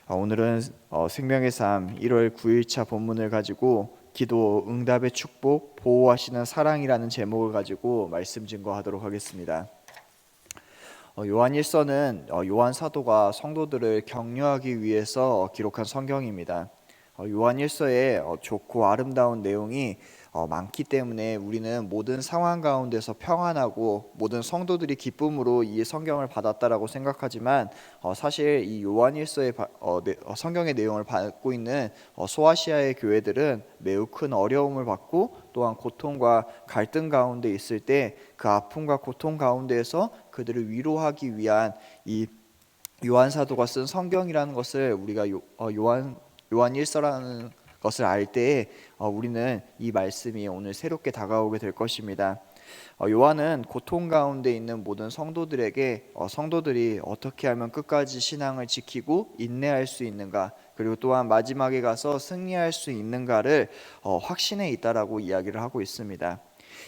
오늘은 생명의 삶 1월 9일차 본문을 가지고 기도, 응답의 축복, 보호하시는 사랑이라는 제목을 가지고 말씀 증거하도록 하겠습니다. 요한일서는 요한 사도가 성도들을 격려하기 위해서 기록한 성경입니다. 요한일서에 좋고 아름다운 내용이 많기 때문에 우리는 모든 상황 가운데서 평안하고 모든 성도들이 기쁨으로 이 성경을 받았다라고 생각하지만 사실 이 요한일서의 성경의 내용을 받고 있는 소아시아의 교회들은 매우 큰 어려움을 받고 또한 고통과 갈등 가운데 있을 때 그 아픔과 고통 가운데에서 그들을 위로하기 위한 이 요한 사도가 쓴 성경이라는 것을 우리가 요한일서라는 것을 알 때에 우리는 이 말씀이 오늘 새롭게 다가오게 될 것입니다. 요한은 고통 가운데 있는 모든 성도들에게 성도들이 어떻게 하면 끝까지 신앙을 지키고 인내할 수 있는가, 그리고 또한 마지막에 가서 승리할 수 있는가를 확신에 있다라고 이야기를 하고 있습니다.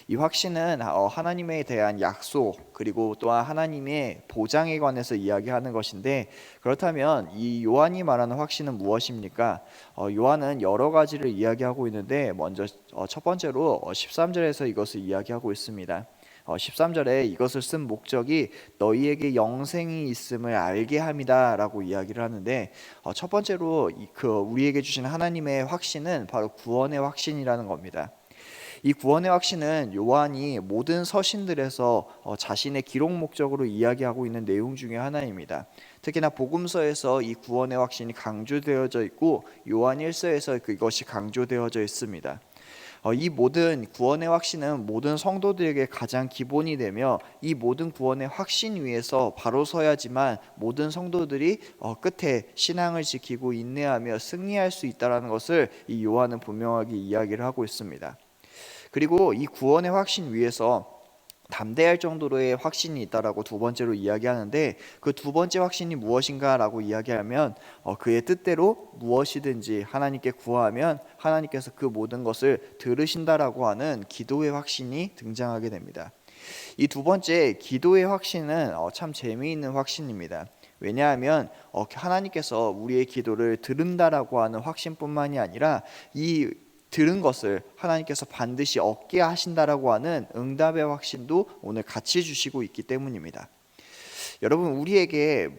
이 확신은 하나님에 대한 약속, 그리고 또한 하나님의 보장에 관해서 이야기하는 것인데, 그렇다면 이 요한이 말하는 확신은 무엇입니까? 요한은 여러 가지를 이야기하고 있는데 먼저 첫 번째로 13절에서 이것을 이야기하고 있습니다. 13절에 이것을 쓴 목적이 너희에게 영생이 있음을 알게 함이다 라고 이야기를 하는데, 첫 번째로 우리에게 주신 하나님의 확신은 바로 구원의 확신이라는 겁니다. 이 구원의 확신은 요한이 모든 서신들에서 자신의 기록 목적으로 이야기하고 있는 내용 중에 하나입니다. 특히나 복음서에서 이 구원의 확신이 강조되어져 있고 요한일서에서 그것이 강조되어져 있습니다. 이 모든 구원의 확신은 모든 성도들에게 가장 기본이 되며, 이 모든 구원의 확신 위에서 바로 서야지만 모든 성도들이 끝에 신앙을 지키고 인내하며 승리할 수 있다는 것을 이 요한은 분명하게 이야기를 하고 있습니다. 그리고 이 구원의 확신 위에서 담대할 정도로의 확신이 있다라고 두 번째로 이야기하는데, 그 두 번째 확신이 무엇인가라고 이야기하면 그의 뜻대로 무엇이든지 하나님께 구하면 하나님께서 그 모든 것을 들으신다라고 하는 기도의 확신이 등장하게 됩니다. 이 두 번째 기도의 확신은 참 재미있는 확신입니다. 왜냐하면 하나님께서 우리의 기도를 들은다라고 하는 확신뿐만이 아니라 이 들은 것을 하나님께서 반드시 얻게 하신다라고 하는 응답의 확신도 오늘 같이 주시고 있기 때문입니다. 여러분, 우리에게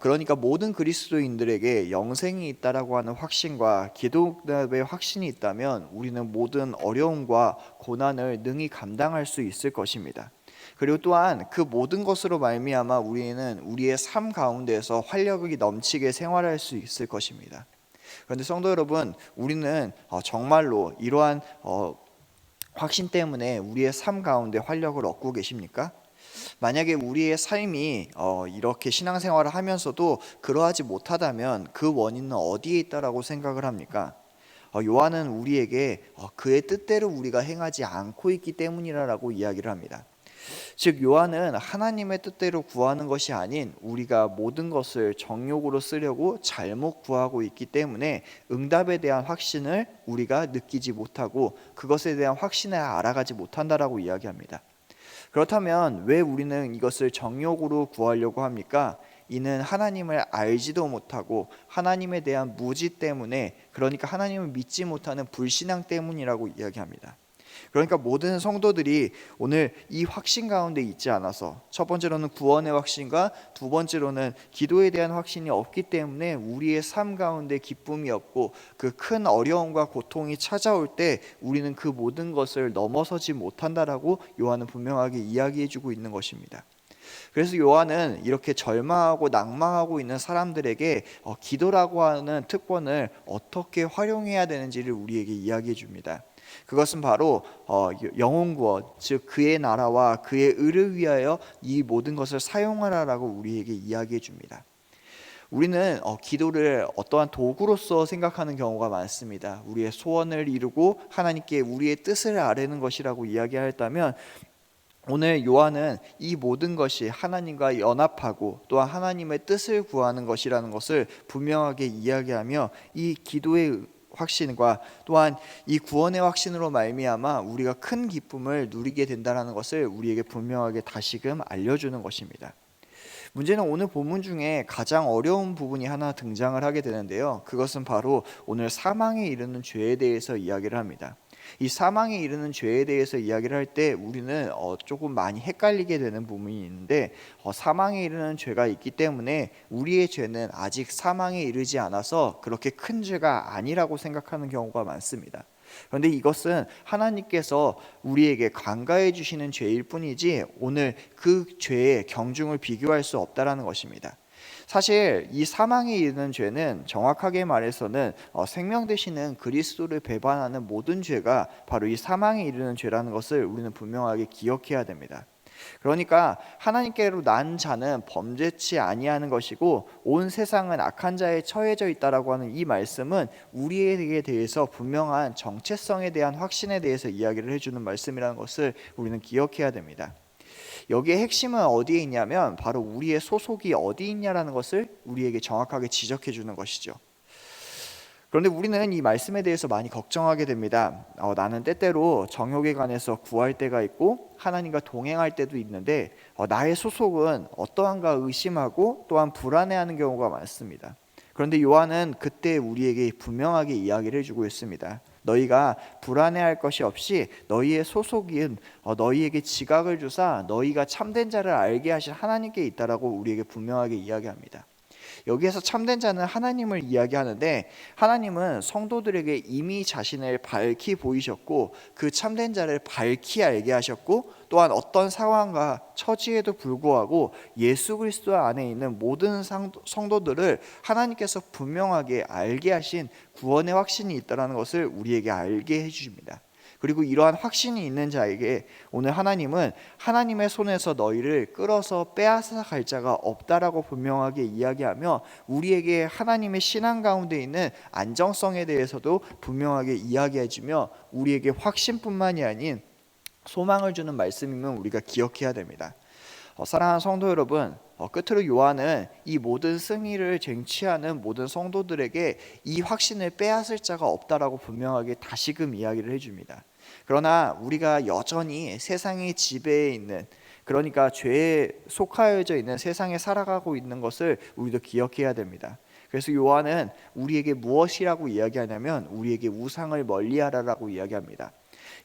그러니까 모든 그리스도인들에게 영생이 있다라고 하는 확신과 기도의 확신이 있다면 우리는 모든 어려움과 고난을 능히 감당할 수 있을 것입니다. 그리고 또한 그 모든 것으로 말미암아 우리는 우리의 삶 가운데서 활력이 넘치게 생활할 수 있을 것입니다. 그런데 성도 여러분, 우리는 정말로 이러한 확신 때문에 우리의 삶 가운데 활력을 얻고 계십니까? 만약에 우리의 삶이 이렇게 신앙생활을 하면서도 그러하지 못하다면 그 원인은 어디에 있다라고 생각을 합니까? 요한은 우리에게 그의 뜻대로 우리가 행하지 않고 있기 때문이라고 이야기를 합니다. 즉 요한은 하나님의 뜻대로 구하는 것이 아닌 우리가 모든 것을 정욕으로 쓰려고 잘못 구하고 있기 때문에 응답에 대한 확신을 우리가 느끼지 못하고 그것에 대한 확신을 알아가지 못한다라고 이야기합니다. 그렇다면 왜 우리는 이것을 정욕으로 구하려고 합니까? 이는 하나님을 알지도 못하고 하나님에 대한 무지 때문에, 그러니까 하나님을 믿지 못하는 불신앙 때문이라고 이야기합니다. 그러니까 모든 성도들이 오늘 이 확신 가운데 있지 않아서, 첫 번째로는 구원의 확신과 두 번째로는 기도에 대한 확신이 없기 때문에 우리의 삶 가운데 기쁨이 없고 그 큰 어려움과 고통이 찾아올 때 우리는 그 모든 것을 넘어서지 못한다라고 요한은 분명하게 이야기해주고 있는 것입니다. 그래서 요한은 이렇게 절망하고 낭망하고 있는 사람들에게 기도라고 하는 특권을 어떻게 활용해야 되는지를 우리에게 이야기해 줍니다. 그것은 바로 영혼 구원, 즉 그의 나라와 그의 의를 위하여 이 모든 것을 사용하라라고 우리에게 이야기해 줍니다. 우리는 기도를 어떠한 도구로서 생각하는 경우가 많습니다. 우리의 소원을 이루고 하나님께 우리의 뜻을 아뢰는 것이라고 이야기했다면, 오늘 요한은 이 모든 것이 하나님과 연합하고 또한 하나님의 뜻을 구하는 것이라는 것을 분명하게 이야기하며, 이 기도의 확신과 또한 이 구원의 확신으로 말미암아 우리가 큰 기쁨을 누리게 된다는 것을 우리에게 분명하게 다시금 알려주는 것입니다. 문제는 오늘 본문 중에 가장 어려운 부분이 하나 등장을 하게 되는데요. 그것은 바로 오늘 사망에 이르는 죄에 대해서 이야기를 합니다. 이 사망에 이르는 죄에 대해서 이야기를 할 때 우리는 조금 많이 헷갈리게 되는 부분이 있는데, 사망에 이르는 죄가 있기 때문에 우리의 죄는 아직 사망에 이르지 않아서 그렇게 큰 죄가 아니라고 생각하는 경우가 많습니다. 그런데 이것은 하나님께서 우리에게 간과해 주시는 죄일 뿐이지 오늘 그 죄의 경중을 비교할 수 없다라는 것입니다. 사실 이 사망에 이르는 죄는 정확하게 말해서는 생명 되시는 그리스도를 배반하는 모든 죄가 바로 이 사망에 이르는 죄라는 것을 우리는 분명하게 기억해야 됩니다. 그러니까 하나님께로 난 자는 범죄치 아니하는 것이고 온 세상은 악한 자에 처해져 있다라고 하는 이 말씀은 우리에게 대해서 분명한 정체성에 대한 확신에 대해서 이야기를 해주는 말씀이라는 것을 우리는 기억해야 됩니다. 여기에 핵심은 어디에 있냐면 바로 우리의 소속이 어디 있냐라는 것을 우리에게 정확하게 지적해 주는 것이죠. 그런데 우리는 이 말씀에 대해서 많이 걱정하게 됩니다. 나는 때때로 정욕에 관해서 구할 때가 있고 하나님과 동행할 때도 있는데 나의 소속은 어떠한가 의심하고 또한 불안해하는 경우가 많습니다. 그런데 요한은 그때 우리에게 분명하게 이야기를 해주고 있습니다. 너희가 불안해할 것이 없이 너희의 소속인 너희에게 지각을 주사 너희가 참된 자를 알게 하신 하나님께 있다라고 우리에게 분명하게 이야기합니다. 여기에서 참된 자는 하나님을 이야기하는데 하나님은 성도들에게 이미 자신을 밝히 보이셨고 그 참된 자를 밝히 알게 하셨고 또한 어떤 상황과 처지에도 불구하고 예수 그리스도 안에 있는 모든 성도들을 하나님께서 분명하게 알게 하신 구원의 확신이 있다는 것을 우리에게 알게 해주십니다. 그리고 이러한 확신이 있는 자에게 오늘 하나님은 하나님의 손에서 너희를 끌어서 빼앗아 갈 자가 없다라고 분명하게 이야기하며 우리에게 하나님의 신앙 가운데 있는 안정성에 대해서도 분명하게 이야기해주며 우리에게 확신뿐만이 아닌 소망을 주는 말씀임을 우리가 기억해야 됩니다. 사랑하는 성도 여러분, 끝으로 요한은 이 모든 승리를 쟁취하는 모든 성도들에게 이 확신을 빼앗을 자가 없다라고 분명하게 다시금 이야기를 해줍니다. 그러나 우리가 여전히 세상의 지배에 있는, 그러니까 죄에 속하여져 있는 세상에 살아가고 있는 것을 우리도 기억해야 됩니다. 그래서 요한은 우리에게 무엇이라고 이야기하냐면 우리에게 우상을 멀리하라라고 이야기합니다.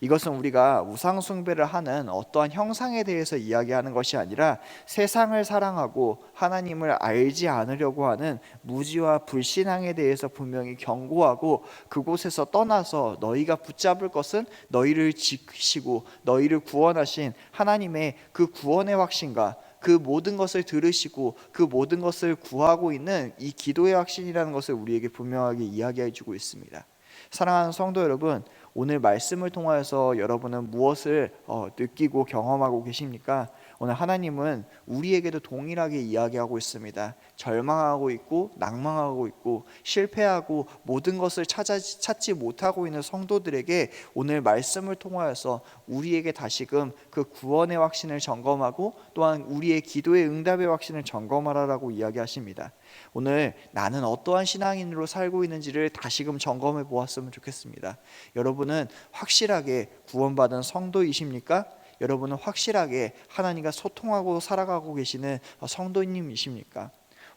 이것은 우리가 우상 숭배를 하는 어떠한 형상에 대해서 이야기하는 것이 아니라 세상을 사랑하고 하나님을 알지 않으려고 하는 무지와 불신앙에 대해서 분명히 경고하고 그곳에서 떠나서 너희가 붙잡을 것은 너희를 지키시고 너희를 구원하신 하나님의 그 구원의 확신과 그 모든 것을 들으시고 그 모든 것을 구하고 있는 이 기도의 확신이라는 것을 우리에게 분명하게 이야기해 주고 있습니다. 사랑하는 성도 여러분, 오늘 말씀을 통하여서 여러분은 무엇을 느끼고 경험하고 계십니까? 오늘 하나님은 우리에게도 동일하게 이야기하고 있습니다. 절망하고 있고 낭망하고 있고 실패하고 모든 것을 찾지 못하고 있는 성도들에게 오늘 말씀을 통하여서 우리에게 다시금 그 구원의 확신을 점검하고 또한 우리의 기도의 응답의 확신을 점검하라라고 이야기하십니다. 오늘 나는 어떠한 신앙인으로 살고 있는지를 다시금 점검해 보았으면 좋겠습니다. 여러분은 확실하게 구원받은 성도이십니까? 여러분은 확실하게 하나님과 소통하고 살아가고 계시는 성도님이십니까?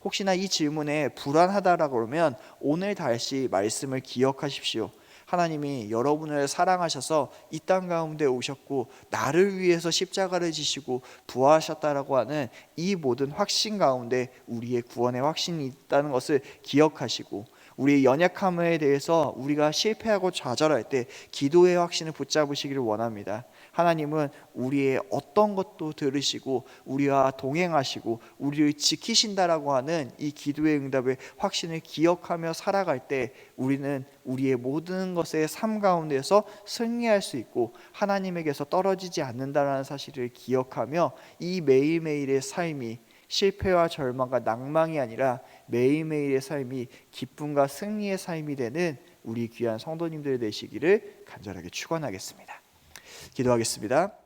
혹시나 이 질문에 불안하다라고 그러면 오늘 다시 말씀을 기억하십시오. 하나님이 여러분을 사랑하셔서 이 땅 가운데 오셨고 나를 위해서 십자가를 지시고 부활하셨다라고 하는 이 모든 확신 가운데 우리의 구원의 확신이 있다는 것을 기억하시고 우리의 연약함에 대해서 우리가 실패하고 좌절할 때 기도의 확신을 붙잡으시기를 원합니다. 하나님은 우리의 어떤 것도 들으시고 우리와 동행하시고 우리를 지키신다라고 하는 이 기도의 응답의 확신을 기억하며 살아갈 때 우리는 우리의 모든 것의 삶 가운데서 승리할 수 있고 하나님에게서 떨어지지 않는다라는 사실을 기억하며 이 매일매일의 삶이 실패와 절망과 낭망이 아니라 매일매일의 삶이 기쁨과 승리의 삶이 되는 우리 귀한 성도님들 되시기를 간절하게 축원하겠습니다. 기도하겠습니다.